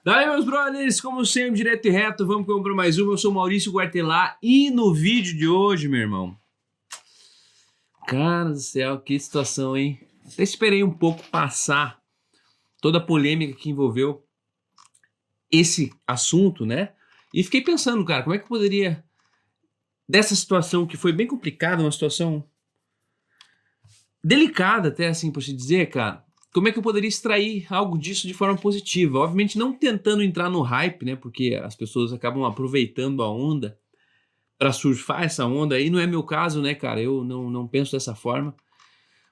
Daí, meus brothers, como sempre, direto e reto, vamos para mais uma. Eu sou o Maurício Guartelá e no vídeo de hoje, meu irmão, cara do céu, que situação, hein? Até esperei um pouco passar toda a polêmica que envolveu esse assunto, né? E fiquei pensando, cara, como é que eu poderia, dessa situação que foi bem complicada, uma situação delicada até assim por se dizer, cara, como é que eu poderia extrair algo disso de forma positiva? Obviamente não tentando entrar no hype, né? Porque as pessoas acabam aproveitando a onda para surfar essa onda aí. Não é meu caso, né, cara? Eu não penso dessa forma.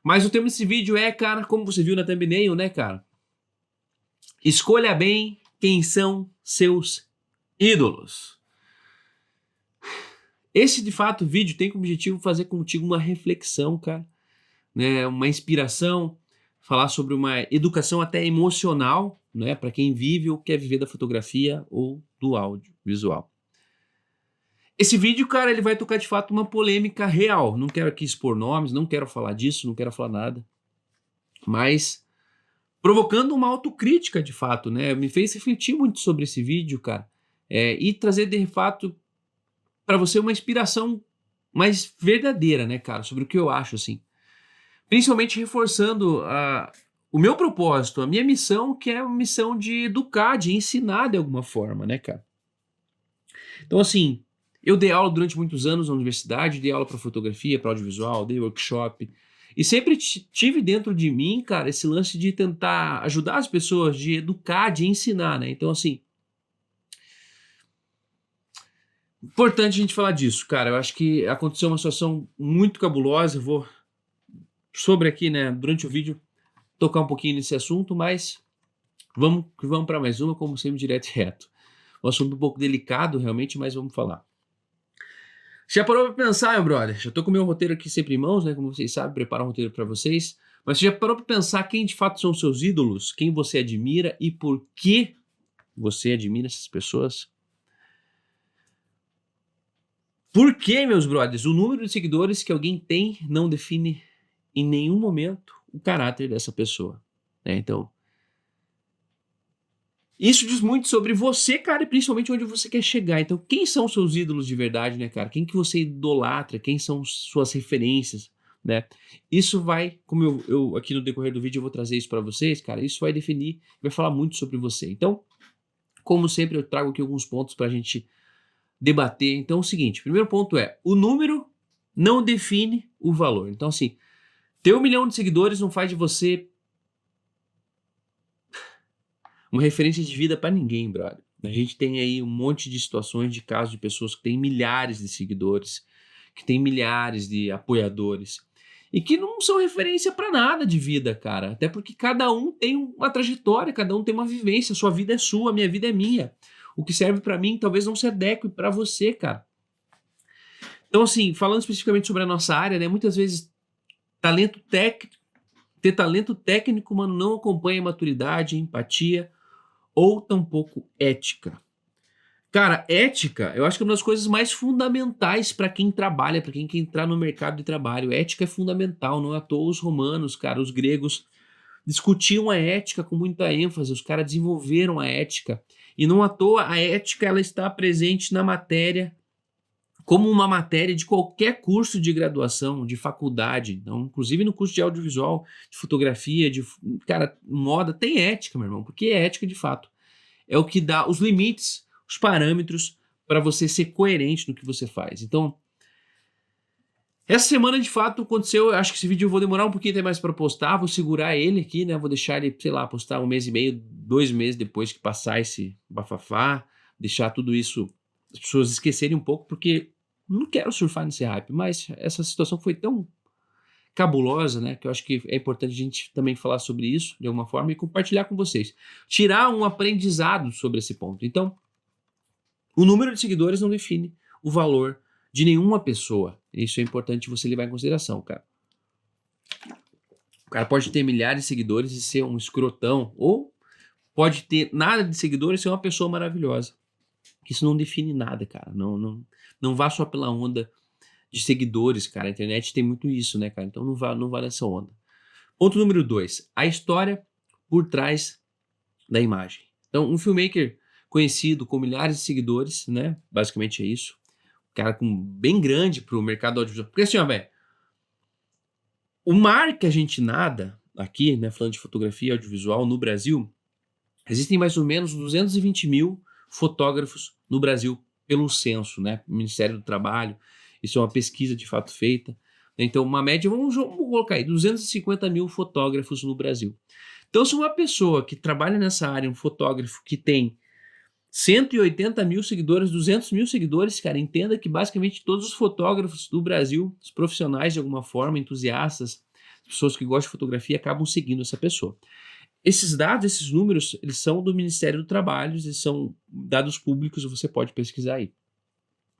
Mas o tema desse vídeo é, cara, como você viu na thumbnail, né, cara? Escolha bem quem são seus ídolos. Esse, de fato, vídeo tem como objetivo fazer contigo uma reflexão, cara, né? Uma inspiração, falar sobre uma educação até emocional, né? Para quem vive ou quer viver da fotografia ou do audiovisual. Esse vídeo, cara, ele vai tocar de fato uma polêmica real. Não quero aqui expor nomes, não quero falar disso, não quero falar nada. Mas provocando uma autocrítica de fato, né? Me fez refletir muito sobre esse vídeo, cara. E trazer de fato para você uma inspiração mais verdadeira, né, cara? Sobre o que eu acho, assim. Principalmente reforçando o meu propósito, a minha missão, que é a missão de educar, de ensinar de alguma forma, né, cara? Então, assim, eu dei aula durante muitos anos na universidade, dei aula para fotografia, para audiovisual, dei workshop. E sempre tive dentro de mim, cara, esse lance de tentar ajudar as pessoas, de educar, de ensinar, né? Então, assim, importante a gente falar disso, cara. Eu acho que aconteceu uma situação muito cabulosa. Eu vou, sobre aqui, né, durante o vídeo, tocar um pouquinho nesse assunto, mas vamos para mais uma, como sempre, direto e reto. Um assunto um pouco delicado, realmente, mas vamos falar. Já parou pra pensar, meu brother? Já tô com o meu roteiro aqui sempre em mãos, né? Como vocês sabem, preparo um roteiro para vocês. Mas você já parou pra pensar quem de fato são seus ídolos? Quem você admira e por que você admira essas pessoas? Por que, meus brothers, o número de seguidores que alguém tem não define em nenhum momento o caráter dessa pessoa, né? Então, isso diz muito sobre você, cara, e principalmente onde você quer chegar. Então, quem são seus ídolos de verdade, né, cara? Quem que você idolatra? Quem são suas referências, né? Isso vai, como eu aqui no decorrer do vídeo eu vou trazer isso para vocês, cara, isso vai definir, vai falar muito sobre você. Então, como sempre, eu trago aqui alguns pontos para a gente debater. Então, é o seguinte, o primeiro ponto é, o número não define o valor. Então, assim, ter 1 milhão de seguidores não faz de você uma referência de vida para ninguém, brother. A gente tem aí um monte de situações, de casos de pessoas que têm milhares de seguidores, que têm milhares de apoiadores e que não são referência para nada de vida, cara. Até porque cada um tem uma trajetória, cada um tem uma vivência. Sua vida é sua, minha vida é minha. O que serve para mim talvez não se adeque para você, cara. Então, assim, falando especificamente sobre a nossa área, né? Muitas vezes ter talento técnico, mano, não acompanha maturidade, empatia ou tampouco ética. Cara, ética, eu acho que é uma das coisas mais fundamentais para quem trabalha, para quem quer entrar no mercado de trabalho. Ética é fundamental, não é à toa os romanos, cara, os gregos discutiam a ética com muita ênfase, os caras desenvolveram a ética. E não à toa a ética ela está presente na matéria, como uma matéria de qualquer curso de graduação, de faculdade, então, inclusive no curso de audiovisual, de fotografia, de, cara, moda, tem ética, meu irmão, porque é ética de fato. É o que dá os limites, os parâmetros para você ser coerente no que você faz. Então, essa semana de fato aconteceu. Eu acho que esse vídeo eu vou demorar um pouquinho até mais para postar. Vou segurar ele aqui, né? Vou deixar ele, sei lá, postar 1 mês e meio, 2 meses depois que passar esse bafafá. Deixar tudo isso, as pessoas esquecerem um pouco, porque não quero surfar nesse hype. Mas essa situação foi tão cabulosa, né? Que eu acho que é importante a gente também falar sobre isso de alguma forma e compartilhar com vocês. Tirar um aprendizado sobre esse ponto. Então, o número de seguidores não define o valor de nenhuma pessoa. Isso é importante você levar em consideração, cara. O cara pode ter milhares de seguidores e ser um escrotão, ou pode ter nada de seguidores e ser uma pessoa maravilhosa. Isso não define nada, cara. Não vá só pela onda de seguidores, cara. A internet tem muito isso, né, cara? Então não vá nessa onda. Ponto número 2. A história por trás da imagem. Então, um filmmaker conhecido com milhares de seguidores, né? Basicamente é isso. Um cara bem grande pro mercado audiovisual. Porque assim, ó, velho, o mar que a gente nada aqui, né, falando de fotografia audiovisual no Brasil, existem mais ou menos 220 mil fotógrafos no Brasil pelo censo, né? Ministério do Trabalho. Isso é uma pesquisa de fato feita. Então, uma média, vamos colocar aí, 250 mil fotógrafos no Brasil. Então, se uma pessoa que trabalha nessa área, um fotógrafo que tem 180 mil seguidores, 200 mil seguidores, cara, entenda que basicamente todos os fotógrafos do Brasil, os profissionais de alguma forma, entusiastas, pessoas que gostam de fotografia, acabam seguindo essa pessoa. Esses dados, esses números, eles são do Ministério do Trabalho, eles são dados públicos, você pode pesquisar aí.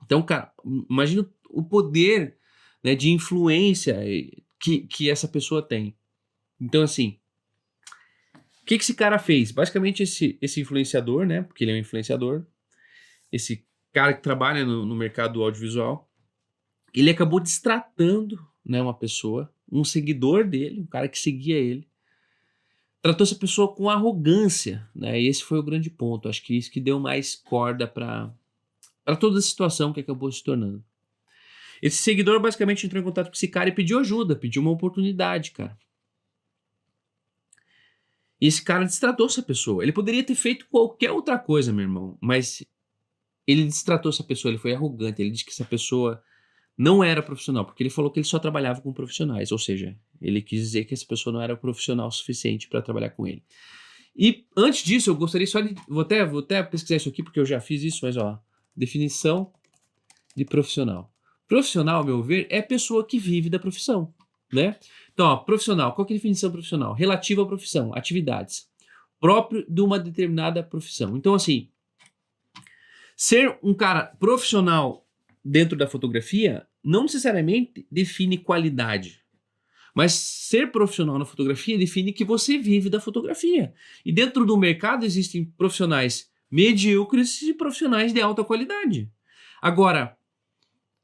Então, cara, imagina o poder, né, de influência que essa pessoa tem. Então, assim, o que esse cara fez? Basicamente, esse influenciador, né? Porque ele é um influenciador, esse cara que trabalha no mercado audiovisual, ele acabou destratando, né, uma pessoa, um seguidor dele, um cara que seguia ele, tratou essa pessoa com arrogância, né? E esse foi o grande ponto. Acho que isso que deu mais corda para toda a situação que acabou se tornando. Esse seguidor basicamente entrou em contato com esse cara e pediu ajuda, pediu uma oportunidade, cara. E esse cara destratou essa pessoa. Ele poderia ter feito qualquer outra coisa, meu irmão, mas ele destratou essa pessoa, ele foi arrogante, ele disse que essa pessoa não era profissional, porque ele falou que ele só trabalhava com profissionais, ou seja, ele quis dizer que essa pessoa não era profissional o suficiente para trabalhar com ele. E antes disso, eu gostaria só de... Vou até pesquisar isso aqui, porque eu já fiz isso, mas ó, definição de profissional. Profissional, ao meu ver, é a pessoa que vive da profissão, né? Então, ó, profissional, qual que é a definição profissional? Relativa à profissão, atividades, próprio de uma determinada profissão. Então, assim, ser um cara profissional dentro da fotografia não necessariamente define qualidade, mas ser profissional na fotografia define que você vive da fotografia. E dentro do mercado existem profissionais medíocres e profissionais de alta qualidade. Agora,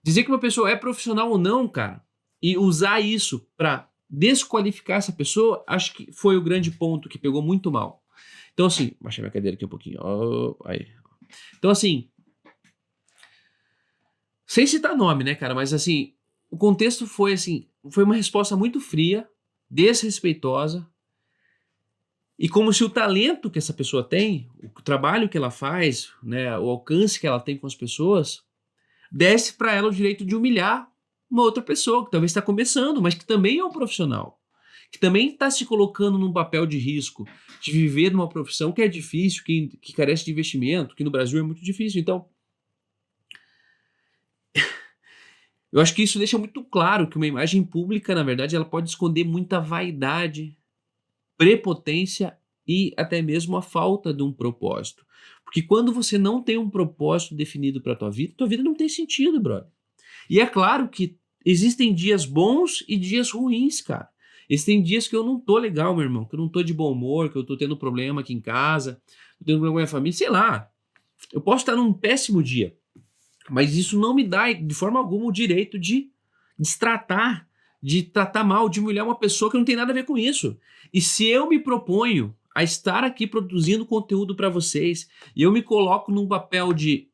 dizer que uma pessoa é profissional ou não, cara, e usar isso para desqualificar essa pessoa, acho que foi o grande ponto que pegou muito mal. Então, assim, baixar minha cadeira aqui um pouquinho. Oh, aí. Então, assim, sem citar nome, né, cara, mas assim, o contexto foi assim, foi uma resposta muito fria, desrespeitosa, e como se o talento que essa pessoa tem, o trabalho que ela faz, né, o alcance que ela tem com as pessoas, desse para ela o direito de humilhar uma outra pessoa que talvez está começando, mas que também é um profissional, que também está se colocando num papel de risco, de viver numa profissão que é difícil, que carece de investimento, que no Brasil é muito difícil. Então, eu acho que isso deixa muito claro que uma imagem pública, na verdade, ela pode esconder muita vaidade, prepotência e até mesmo a falta de um propósito. Porque quando você não tem um propósito definido para tua vida não tem sentido, brother. E é claro que existem dias bons e dias ruins, cara. Existem dias que eu não tô legal, meu irmão, que eu não tô de bom humor, que eu tô tendo problema aqui em casa, tô tendo problema com a minha família, sei lá. Eu posso estar num péssimo dia, mas isso não me dá, de forma alguma, o direito de destratar, de tratar mal, de humilhar uma pessoa que não tem nada a ver com isso. E se eu me proponho a estar aqui produzindo conteúdo para vocês, e eu me coloco num papel de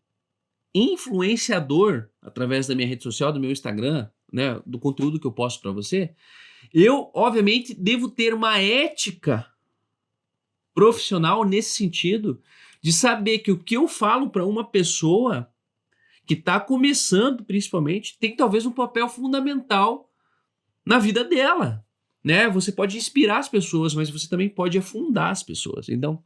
influenciador através da minha rede social, do meu Instagram, né, do conteúdo que eu posto para você, eu, obviamente, devo ter uma ética profissional nesse sentido de saber que o que eu falo para uma pessoa que está começando, principalmente, tem talvez um papel fundamental na vida dela, né? Você pode inspirar as pessoas, mas você também pode afundar as pessoas. Então,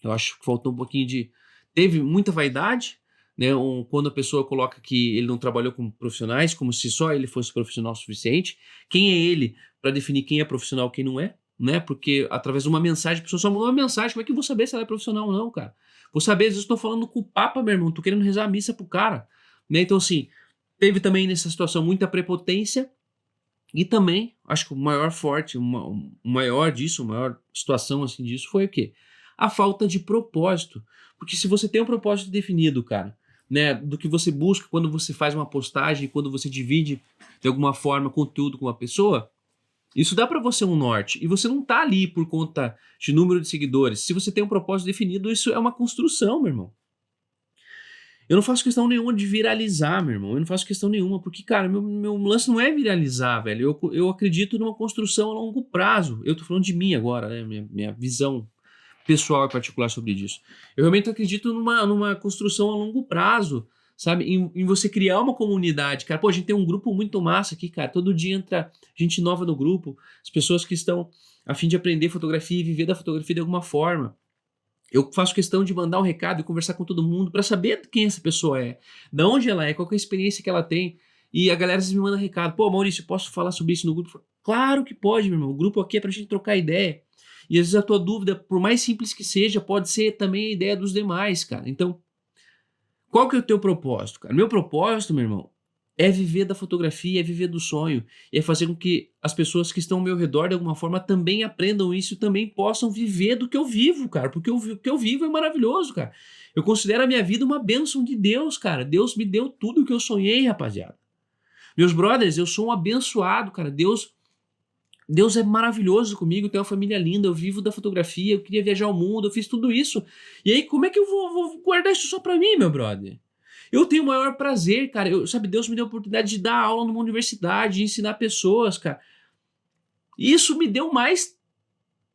eu acho que faltou um pouquinho de... Teve muita vaidade, né? Quando a pessoa coloca que ele não trabalhou com profissionais, como se só ele fosse profissional o suficiente. Quem é ele para definir quem é profissional e quem não é? Né? Porque através de uma mensagem, a pessoa só mandou uma mensagem, como é que eu vou saber se ela é profissional ou não, cara? Vou saber, às vezes eu tô falando com o Papa, meu irmão, tô querendo rezar a missa pro cara, né? Então, assim, teve também nessa situação muita prepotência e também, acho que o maior forte, o maior disso, a maior situação assim disso foi o quê? A falta de propósito. Porque se você tem um propósito definido, cara, né, do que você busca quando você faz uma postagem, quando você divide de alguma forma conteúdo com uma pessoa, Isso dá pra você um norte. E você não tá ali por conta de número de seguidores. Se você tem um propósito definido, isso é uma construção, meu irmão. Eu não faço questão nenhuma de viralizar, meu irmão. Eu não faço questão nenhuma, porque, cara, meu lance não é viralizar, velho. Eu acredito numa construção a longo prazo. Eu tô falando de mim agora, né? Minha visão pessoal e particular sobre isso. Eu realmente acredito numa construção a longo prazo, sabe? Em você criar uma comunidade, cara. Pô, a gente tem um grupo muito massa aqui, cara. Todo dia entra gente nova no grupo, as pessoas que estão a fim de aprender fotografia e viver da fotografia de alguma forma. Eu faço questão de mandar um recado e conversar com todo mundo para saber quem essa pessoa é, de onde ela é, qual que é a experiência que ela tem. E a galera às vezes me manda recado: pô, Maurício, posso falar sobre isso no grupo? Claro que pode, meu irmão. O grupo aqui é pra gente trocar ideia. E às vezes a tua dúvida, por mais simples que seja, pode ser também a ideia dos demais, cara. Então, qual que é o teu propósito, cara? Meu propósito, meu irmão, é viver da fotografia, é viver do sonho, é fazer com que as pessoas que estão ao meu redor, de alguma forma, também aprendam isso, também possam viver do que eu vivo, cara, porque o que eu vivo é maravilhoso, cara. Eu considero a minha vida uma bênção de Deus, cara. Deus me deu tudo o que eu sonhei, rapaziada. Meus brothers, eu sou um abençoado, cara. Deus é maravilhoso comigo, eu tenho uma família linda, eu vivo da fotografia, eu queria viajar ao mundo, eu fiz tudo isso. E aí, como é que eu vou guardar isso só pra mim, meu brother? Eu tenho o maior prazer, cara. Sabe, Deus me deu a oportunidade de dar aula numa universidade, de ensinar pessoas, cara. Isso me deu mais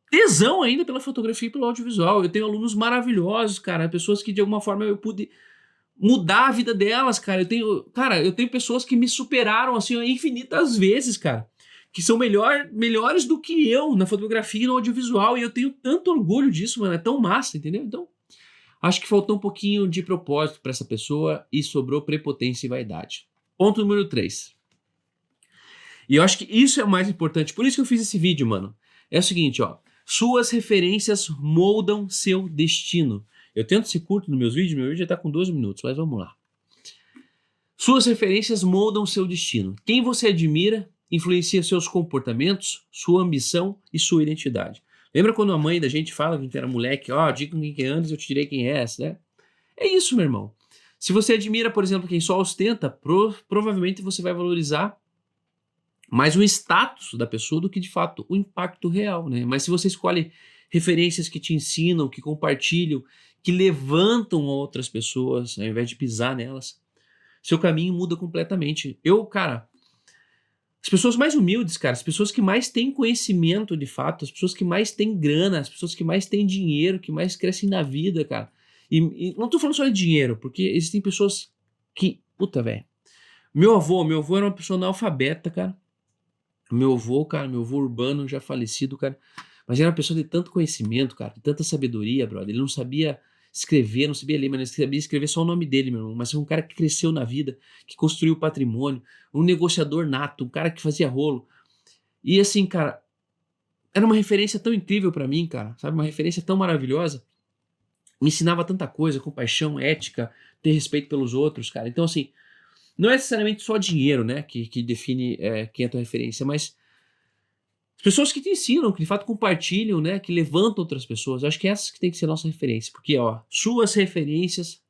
tesão ainda pela fotografia e pelo audiovisual. Eu tenho alunos maravilhosos, cara. Pessoas que de alguma forma eu pude mudar a vida delas, cara. Eu tenho pessoas que me superaram assim infinitas vezes, cara. Que são melhores do que eu na fotografia e no audiovisual. E eu tenho tanto orgulho disso, mano. É tão massa, entendeu? Então, acho que faltou um pouquinho de propósito para essa pessoa e sobrou prepotência e vaidade. Ponto número 3. E eu acho que isso é o mais importante. Por isso que eu fiz esse vídeo, mano. É o seguinte, ó. Suas referências moldam seu destino. Eu tento ser curto nos meus vídeos. Meu vídeo já tá com 12 minutos, mas vamos lá. Suas referências moldam seu destino. Quem você admira influencia seus comportamentos, sua ambição e sua identidade. Lembra quando a mãe da gente fala que a gente era moleque, ó, diga com quem andas, eu te direi quem és, né? É isso, meu irmão. Se você admira, por exemplo, quem só ostenta, provavelmente você vai valorizar mais o status da pessoa do que, de fato, o impacto real, né? Mas se você escolhe referências que te ensinam, que compartilham, que levantam outras pessoas, ao invés de pisar nelas, seu caminho muda completamente. Cara, as pessoas mais humildes, cara, as pessoas que mais têm conhecimento de fato, as pessoas que mais têm grana, as pessoas que mais têm dinheiro, que mais crescem na vida, cara. E não tô falando só de dinheiro, porque existem pessoas que, puta, velho. Meu avô era uma pessoa analfabeta, cara. Meu avô urbano, já falecido, cara. Mas era uma pessoa de tanto conhecimento, cara, de tanta sabedoria, brother. Ele não sabia escrever, não sabia ler, mas ele sabia escrever só o nome dele, meu irmão. Mas é um cara que cresceu na vida, que construiu patrimônio, um negociador nato, um cara que fazia rolo. E assim, cara, era uma referência tão incrível pra mim, cara, sabe? Uma referência tão maravilhosa. Me ensinava tanta coisa, compaixão, ética, ter respeito pelos outros, cara. Então, assim, não é necessariamente só dinheiro, né, que define quem é a tua referência, mas as pessoas que te ensinam, que de fato compartilham, né, que levantam outras pessoas. Eu acho que essas que tem que ser a nossa referência, porque, ó, suas referências,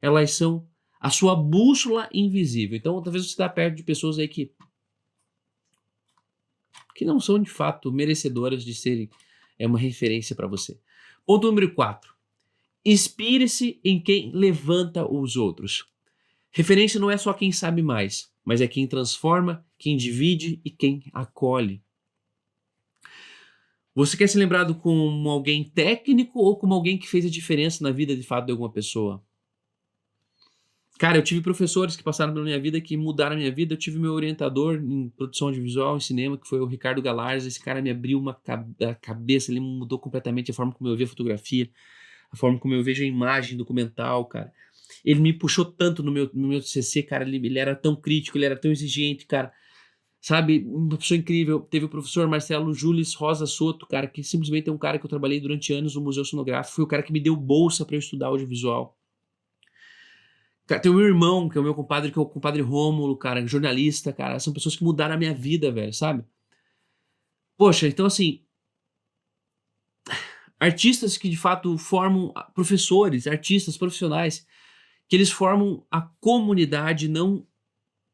elas são a sua bússola invisível. Então, talvez você está perto de pessoas aí que não são de fato merecedoras de serem uma referência para você. Ponto número 4. Inspire-se em quem levanta os outros. Referência não é só quem sabe mais, mas é quem transforma, quem divide e quem acolhe. Você quer ser lembrado como alguém técnico ou como alguém que fez a diferença na vida de fato de alguma pessoa? Cara, eu tive professores que passaram pela minha vida que mudaram a minha vida. Eu tive meu orientador em produção audiovisual, em cinema, que foi o Ricardo Galarza. Esse cara me abriu a cabeça, ele mudou completamente a forma como eu via fotografia, a forma como eu vejo a imagem documental, cara. Ele me puxou tanto no meu TCC, cara. Ele era tão crítico, ele era tão exigente, cara. Sabe, uma pessoa incrível. Teve o professor Marcelo Jules Rosa Soto, cara, que simplesmente é um cara que eu trabalhei durante anos no Museu Sonográfico. Foi o cara que me deu bolsa para eu estudar audiovisual. Tem o meu irmão, que é o meu compadre, que é o compadre Rômulo, cara, jornalista, cara. São pessoas que mudaram a minha vida, velho, sabe? Poxa, então assim, artistas que de fato formam professores, artistas profissionais, que eles formam a comunidade, não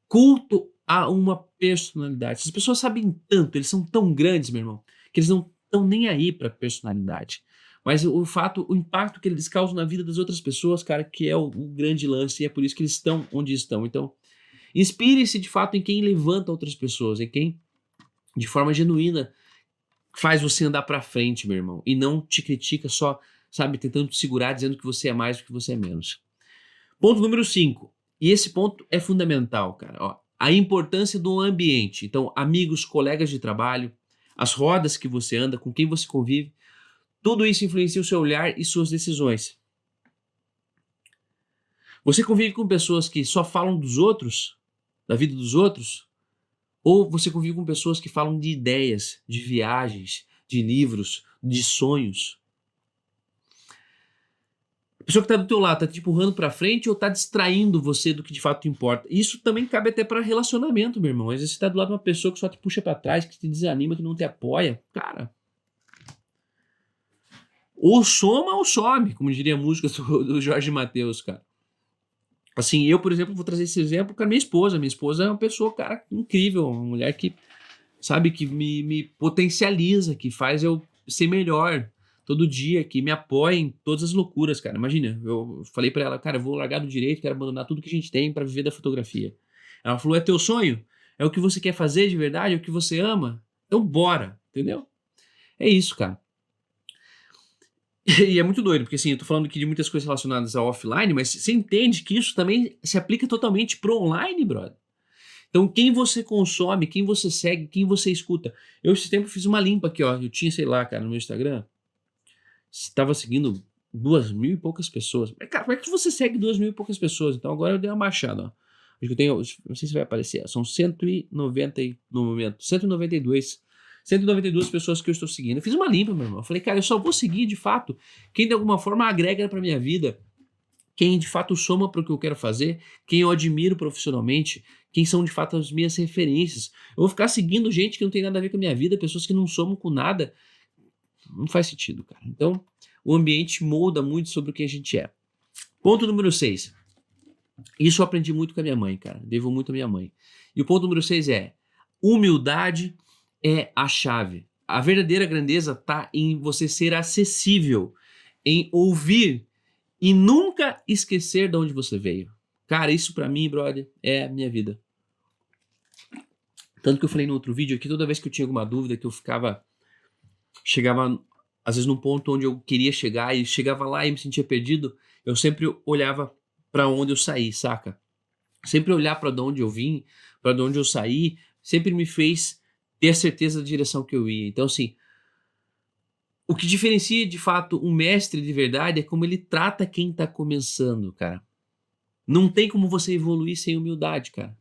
culto a uma personalidade. As pessoas sabem tanto, eles são tão grandes, meu irmão, que eles não estão nem aí pra personalidade. Mas o fato, o impacto que eles causam na vida das outras pessoas, cara, que é o grande lance, e é por isso que eles estão onde estão. Então, inspire-se de fato em quem levanta outras pessoas, em quem, de forma genuína, faz você andar pra frente, meu irmão, e não te critica só, sabe, tentando te segurar, dizendo que você é mais do que você é menos. Ponto número 5. E esse ponto é fundamental, cara. Ó, a importância do ambiente. Então, amigos, colegas de trabalho, as rodas que você anda, com quem você convive, tudo isso influencia o seu olhar e suas decisões. Você convive com pessoas que só falam dos outros, da vida dos outros, ou você convive com pessoas que falam de ideias, de viagens, de livros, de sonhos? A pessoa que está do teu lado está te empurrando para frente ou está distraindo você do que de fato importa? Isso também cabe até para relacionamento, meu irmão. Às vezes você está do lado de uma pessoa que só te puxa para trás, que te desanima, que não te apoia. Cara, ou soma ou some, como diria a música do Jorge Mateus, cara. Assim, eu, por exemplo, vou trazer esse exemplo com a minha esposa. Minha esposa é uma pessoa, cara, incrível, uma mulher que, sabe, que me potencializa, que faz eu ser melhor todo dia, que me apoia em todas as loucuras, cara. Imagina, eu falei pra ela, cara, eu vou largar do direito, quero abandonar tudo que a gente tem pra viver da fotografia. Ela falou, é teu sonho? É o que você quer fazer de verdade? É o que você ama? Então bora, entendeu? É isso, cara. E é muito doido, porque assim, eu tô falando aqui de muitas coisas relacionadas ao offline, mas você entende que isso também se aplica totalmente pro online, brother. Então, quem você consome, quem você segue, quem você escuta. Eu, esse tempo, fiz uma limpa aqui, ó. Eu tinha, sei lá, cara, no meu Instagram, estava seguindo 2.000 e poucas pessoas. Mas, cara, como é que você segue 2.000 e poucas pessoas? Então, agora eu dei uma baixada, ó. Acho que eu tenho, não sei se vai aparecer, são 190 no momento, 192 pessoas que eu estou seguindo. Eu fiz uma limpa, meu irmão. Eu falei, cara, eu só vou seguir, de fato, quem de alguma forma agrega pra minha vida, quem de fato soma para o que eu quero fazer, quem eu admiro profissionalmente, quem são de fato as minhas referências. Eu vou ficar seguindo gente que não tem nada a ver com a minha vida, pessoas que não somam com nada. Não faz sentido, cara. Então, o ambiente molda muito sobre o que a gente é. Ponto número 6. Isso eu aprendi muito com a minha mãe, cara. Devo muito à minha mãe. E o ponto número 6 é: humildade é a chave. A verdadeira grandeza está em você ser acessível, em ouvir e nunca esquecer de onde você veio. Cara, isso pra mim, brother, é a minha vida. Tanto que eu falei no outro vídeo aqui, toda vez que eu tinha alguma dúvida, que eu chegava às vezes num ponto onde eu queria chegar e chegava lá e me sentia perdido, eu sempre olhava pra onde eu saí, saca? Sempre olhar pra onde eu vim, pra onde eu saí, sempre me fez ter a certeza da direção que eu ia. Então, assim, o que diferencia de fato um mestre de verdade é como ele trata quem tá começando, cara. Não tem como você evoluir sem humildade, cara.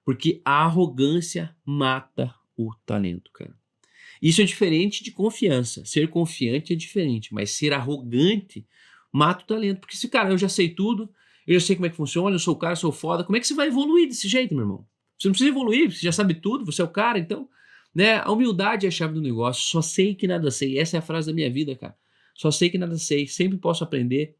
Porque a arrogância mata o talento, cara. Isso é diferente de confiança. Ser confiante é diferente, mas ser arrogante mata o talento. Porque se, cara, eu já sei tudo, eu já sei como é que funciona, eu sou o cara, eu sou foda, como é que você vai evoluir desse jeito, meu irmão? Você não precisa evoluir, você já sabe tudo, você é o cara, então, né? A humildade é a chave do negócio. Só sei que nada sei. Essa é a frase da minha vida, cara. Só sei que nada sei, sempre posso aprender.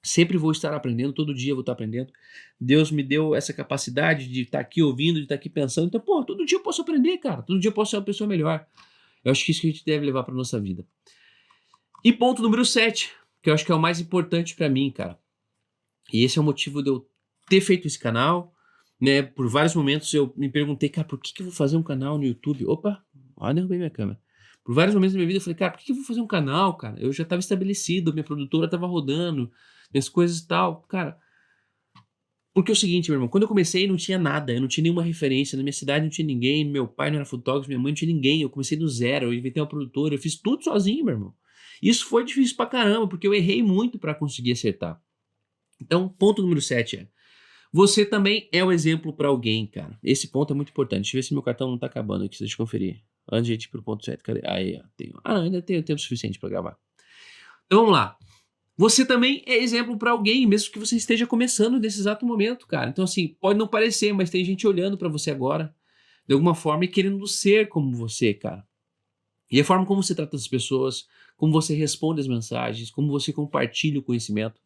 Sempre vou estar aprendendo, todo dia eu vou estar aprendendo. Deus me deu essa capacidade de estar aqui ouvindo, de estar aqui pensando. Então, pô, todo dia eu posso aprender, cara. Todo dia eu posso ser uma pessoa melhor. Eu acho que isso que a gente deve levar para nossa vida. E ponto número 7, que eu acho que é o mais importante para mim, cara. E esse é o motivo de eu ter feito esse canal, né? Por vários momentos eu me perguntei, cara, por que eu vou fazer um canal no YouTube? Opa, olha, derrubei minha câmera. Por vários momentos da minha vida eu falei, cara, por que eu vou fazer um canal, cara? Eu já estava estabelecido, minha produtora estava rodando, minhas coisas e tal. Cara, porque é o seguinte, meu irmão, quando eu comecei não tinha nada, eu não tinha nenhuma referência, na minha cidade não tinha ninguém, meu pai não era fotógrafo, minha mãe não tinha ninguém, eu comecei do zero, eu inventei uma produtora, eu fiz tudo sozinho, meu irmão. Isso foi difícil pra caramba, porque eu errei muito pra conseguir acertar. Então, ponto número 7 é: você também é o exemplo pra alguém, cara. Esse ponto é muito importante. Deixa eu ver se meu cartão não tá acabando aqui, deixa eu conferir. Antes de a gente ir pro ponto 7, cadê? Aí, ó, tenho. Ah, não, ainda tenho tempo suficiente pra gravar. Então vamos lá. Você também é exemplo pra alguém, mesmo que você esteja começando nesse exato momento, cara. Então, assim, pode não parecer, mas tem gente olhando pra você agora, de alguma forma, e querendo ser como você, cara. E a forma como você trata as pessoas, como você responde as mensagens, como você compartilha o conhecimento,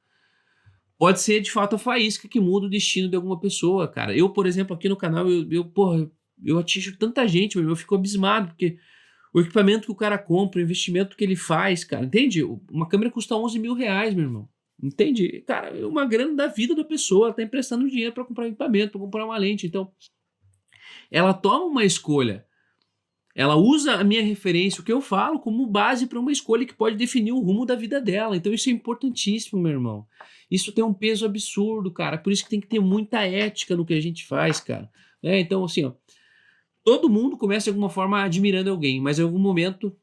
pode ser de fato a faísca que muda o destino de alguma pessoa, cara. Eu, por exemplo, aqui no canal, porra, eu atinjo tanta gente, meu irmão, eu fico abismado, porque o equipamento que o cara compra, o investimento que ele faz, cara, entende? Uma câmera custa 11 mil reais, meu irmão. Entende? Cara, é uma grana da vida da pessoa, ela tá emprestando dinheiro para comprar um equipamento, para comprar uma lente. Então, ela toma uma escolha. Ela usa a minha referência, o que eu falo, como base para uma escolha que pode definir o rumo da vida dela. Então isso é importantíssimo, meu irmão. Isso tem um peso absurdo, cara. Por isso que tem que ter muita ética no que a gente faz, cara. Então, assim, ó, todo mundo começa de alguma forma admirando alguém, mas em algum momento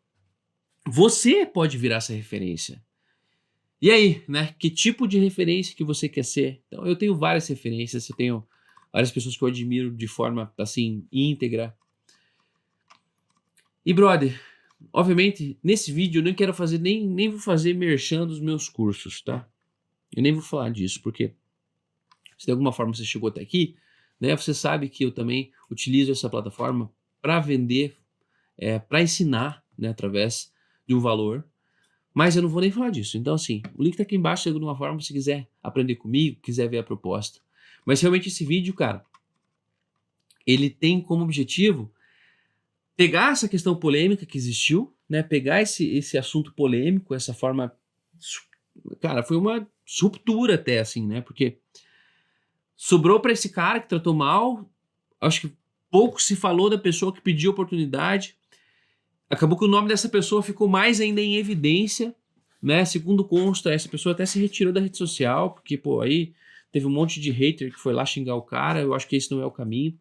você pode virar essa referência. E aí, né? Que tipo de referência que você quer ser? Então, eu tenho várias referências, eu tenho várias pessoas que eu admiro de forma, assim, íntegra. E, brother, obviamente, nesse vídeo eu nem quero fazer, nem vou fazer merchan dos meus cursos, tá? Eu nem vou falar disso, porque se de alguma forma você chegou até aqui, né, você sabe que eu também utilizo essa plataforma para vender, para ensinar, né, através de um valor, mas eu não vou nem falar disso. Então, assim, o link tá aqui embaixo, de alguma forma, se quiser aprender comigo, quiser ver a proposta. Mas realmente esse vídeo, cara, ele tem como objetivo pegar essa questão polêmica que existiu, né? Pegar esse assunto polêmico, essa forma... Cara, foi uma ruptura até, assim, né? Porque sobrou para esse cara que tratou mal, acho que pouco se falou da pessoa que pediu oportunidade, acabou que o nome dessa pessoa ficou mais ainda em evidência, né? Segundo consta, essa pessoa até se retirou da rede social, porque, pô, aí teve um monte de hater que foi lá xingar o cara, eu acho que esse não é o caminho.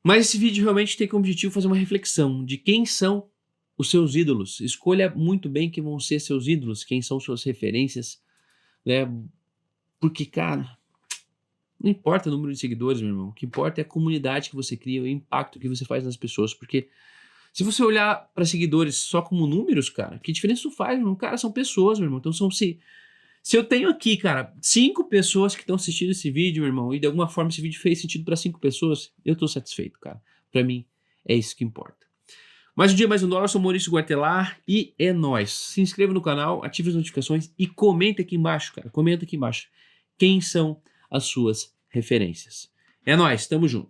Mas esse vídeo realmente tem como objetivo fazer uma reflexão de quem são os seus ídolos. Escolha muito bem quem vão ser seus ídolos, quem são suas referências, né? Porque, cara, não importa o número de seguidores, meu irmão. O que importa é a comunidade que você cria, o impacto que você faz nas pessoas. Porque se você olhar para seguidores só como números, cara, que diferença isso faz, meu irmão? Cara, são pessoas, meu irmão. Então se eu tenho aqui, cara, 5 pessoas que estão assistindo esse vídeo, meu irmão, e de alguma forma esse vídeo fez sentido para 5 pessoas, eu tô satisfeito, cara. Para mim, é isso que importa. Mais um dia, mais um dólar. Eu sou Maurício Guartelar e é nóis. Se inscreva no canal, ative as notificações e comenta aqui embaixo, cara. Comenta aqui embaixo. Quem são as suas referências? É nóis, tamo junto.